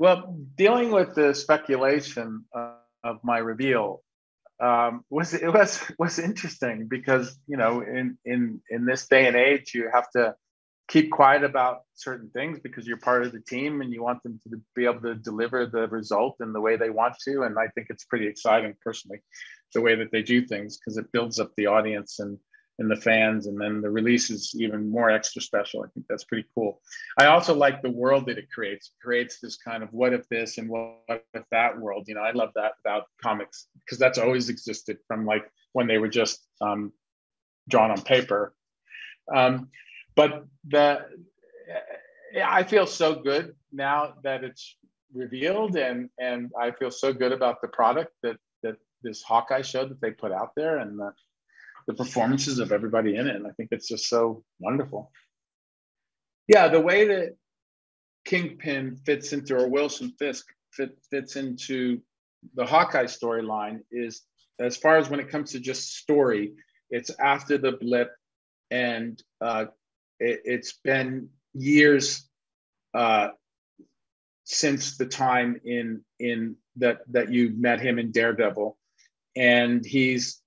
Well, dealing with the speculation of my reveal was interesting because in this day and age you have to keep quiet about certain things because you're part of the team and you want them to be able to deliver the result in the way they want to. And I think it's pretty exciting personally, the way that they do things, because it builds up the audience and the fans, and then the release is even more extra special. I think that's pretty cool. I also like the world that it creates. It creates this kind of what if this and what if that world. I love that about comics because that's always existed from like when they were just drawn on paper. But I feel so good now that it's revealed, and I feel so good about the product that this Hawkeye show that they put out there, and the performances of everybody in it. And I think it's just so wonderful. Yeah, the way that Kingpin fits into, or Wilson Fisk fits into the Hawkeye storyline is, as far as when it comes to just story, it's after the blip, and it's been years since the time in that you met him in Daredevil. And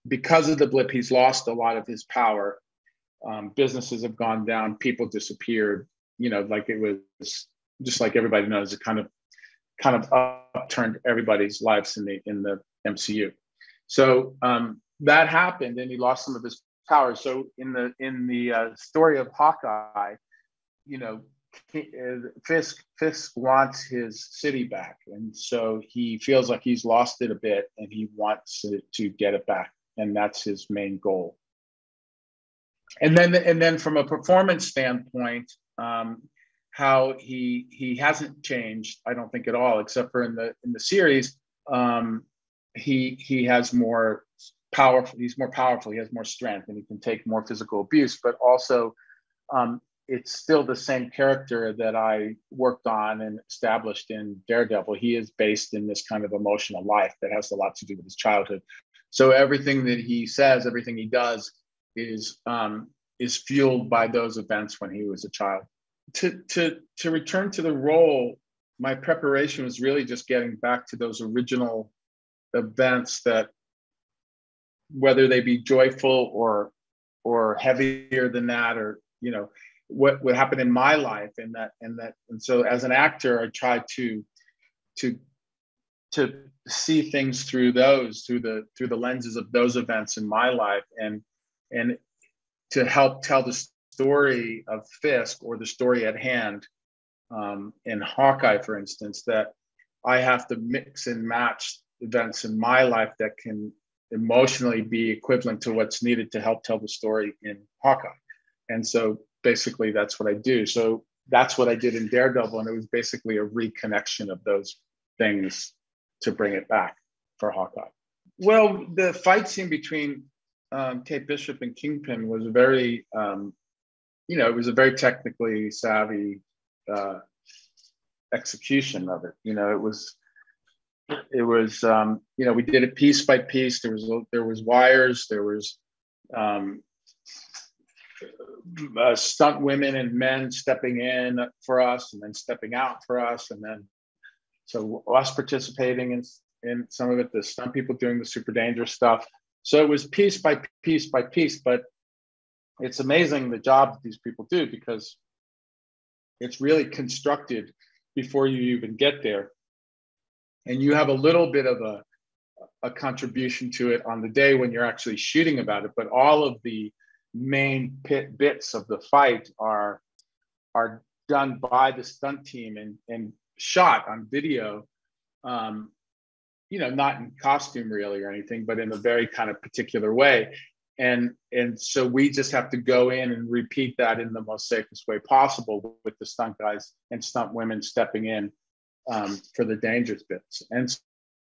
because of the blip, he's lost a lot of his power. Businesses have gone down, people disappeared, like it was just like everybody knows, it kind of upturned everybody's lives in the MCU. So that happened, and he lost some of his power. So in the story of Hawkeye, Fisk wants his city back, and so he feels like he's lost it a bit, and he wants to get it back, and that's his main goal. And then from a performance standpoint, how he hasn't changed, I don't think at all, except for in the series, he has more powerful. He's more powerful. He has more strength, and he can take more physical abuse, but also. It's still the same character that I worked on and established in Daredevil. He is based in this kind of emotional life that has a lot to do with his childhood. So everything that he says, everything he does is fueled by those events when he was a child. To return to the role, my preparation was really just getting back to those original events, that whether they be joyful or heavier than that, or what happened in my life, and so as an actor, I try to see things through the lenses of those events in my life, and to help tell the story of Fisk, or the story at hand in Hawkeye, for instance, that I have to mix and match events in my life that can emotionally be equivalent to what's needed to help tell the story in Hawkeye. And so basically that's what I do. So that's what I did in Daredevil. And it was basically a reconnection of those things to bring it back for Hawkeye. Well, the fight scene between Kate Bishop and Kingpin was very, it was a very technically savvy execution of it. We did it piece by piece. There was wires, there was stunt women and men stepping in for us and then stepping out for us, and then so us participating in some of it, the stunt people doing the super dangerous stuff. So it was piece by piece by piece, but it's amazing the job that these people do, because it's really constructed before you even get there, and you have a little bit of a contribution to it on the day when you're actually shooting about it, but all of the main bits of the fight are done by the stunt team and shot on video, not in costume really or anything, but in a very kind of particular way. And so we just have to go in and repeat that in the most safest way possible, with the stunt guys and stunt women stepping in for the dangerous bits. And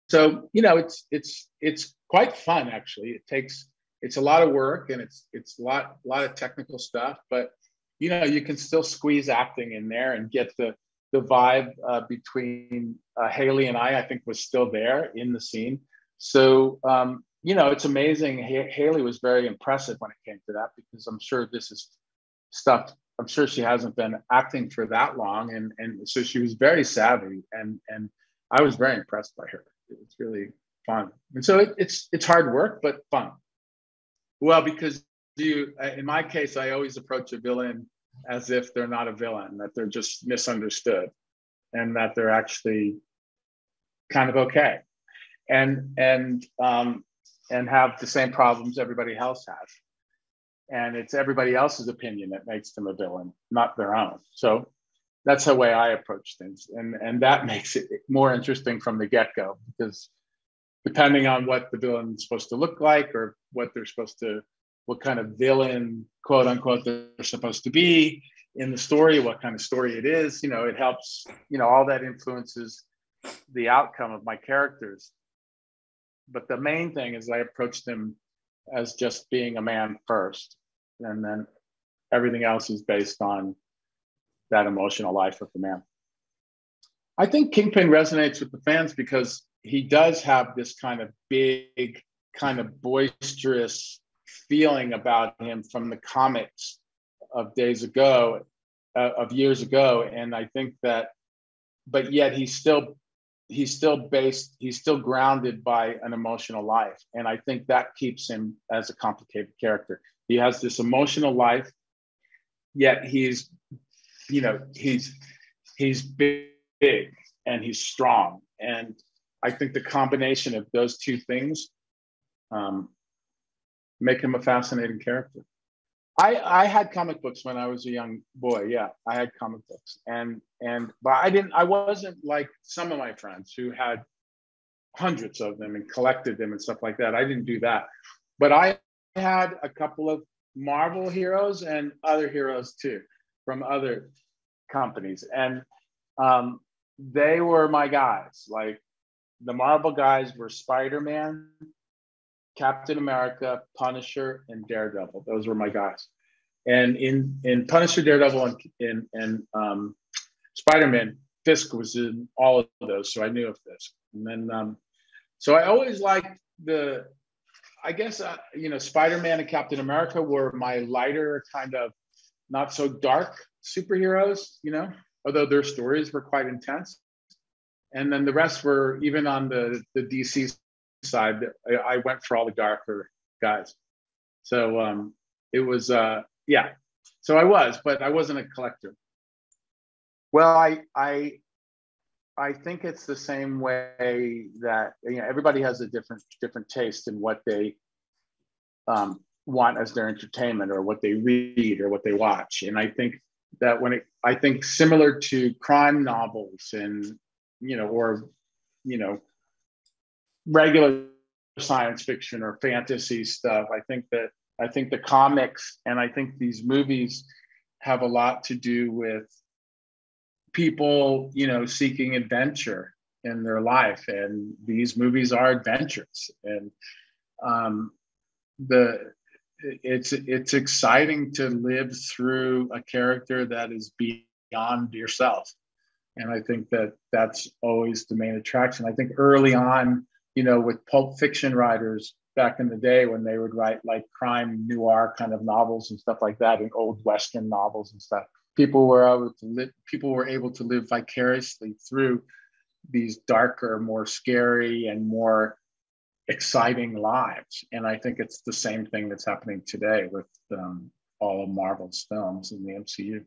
so, it's quite fun, actually. It's a lot of work, and it's a lot of technical stuff, but you can still squeeze acting in there and get the vibe between Haley and I think was still there in the scene. So it's amazing. Haley was very impressive when it came to that, because I'm sure this is stuff I'm sure she hasn't been acting for that long, and so she was very savvy, and I was very impressed by her. It's really fun, and so it's hard work but fun. Well, because in my case, I always approach a villain as if they're not a villain, that they're just misunderstood, and that they're actually kind of okay, and have the same problems everybody else has. And it's everybody else's opinion that makes them a villain, not their own. So that's the way I approach things. And that makes it more interesting from the get-go, because depending on what the villain is supposed to look like, or what kind of villain, quote unquote, they're supposed to be in the story, what kind of story it is, it helps, all that influences the outcome of my characters. But the main thing is I approach them as just being a man first, and then everything else is based on that emotional life of the man. I think Kingpin resonates with the fans because he does have this kind of big, kind of boisterous feeling about him from the comics of years ago. And I think that, but yet he's still grounded by an emotional life. And I think that keeps him as a complicated character. He has this emotional life, yet he's big and he's strong. And I think the combination of those two things make him a fascinating character. I had comic books when I was a young boy. Yeah, I had comic books, but I wasn't like some of my friends who had hundreds of them and collected them and stuff like that. I didn't do that, but I had a couple of Marvel heroes and other heroes too from other companies, and they were my guys. Like the Marvel guys were Spider-Man, Captain America, Punisher, and Daredevil. Those were my guys. And in Punisher, Daredevil, and Spider-Man, Fisk was in all of those, so I knew of Fisk. And then, so I always liked Spider-Man and Captain America were my lighter, kind of not so dark superheroes, although their stories were quite intense. And then the rest were, even on the DC side, I went for all the darker guys. So it was so but I wasn't a collector. Well, I think it's the same way that everybody has a different taste in what they want as their entertainment, or what they read, or what they watch. And I think that I think similar to crime novels and regular science fiction or fantasy stuff, I think the comics and I think these movies have a lot to do with people, seeking adventure in their life, and these movies are adventures. And it's exciting to live through a character that is beyond yourself. And I think that's always the main attraction. I think early on, with Pulp Fiction writers back in the day, when they would write like crime noir kind of novels and stuff like that, and old Western novels and stuff, people were able to live vicariously through these darker, more scary, and more exciting lives. And I think it's the same thing that's happening today with all of Marvel's films in the MCU.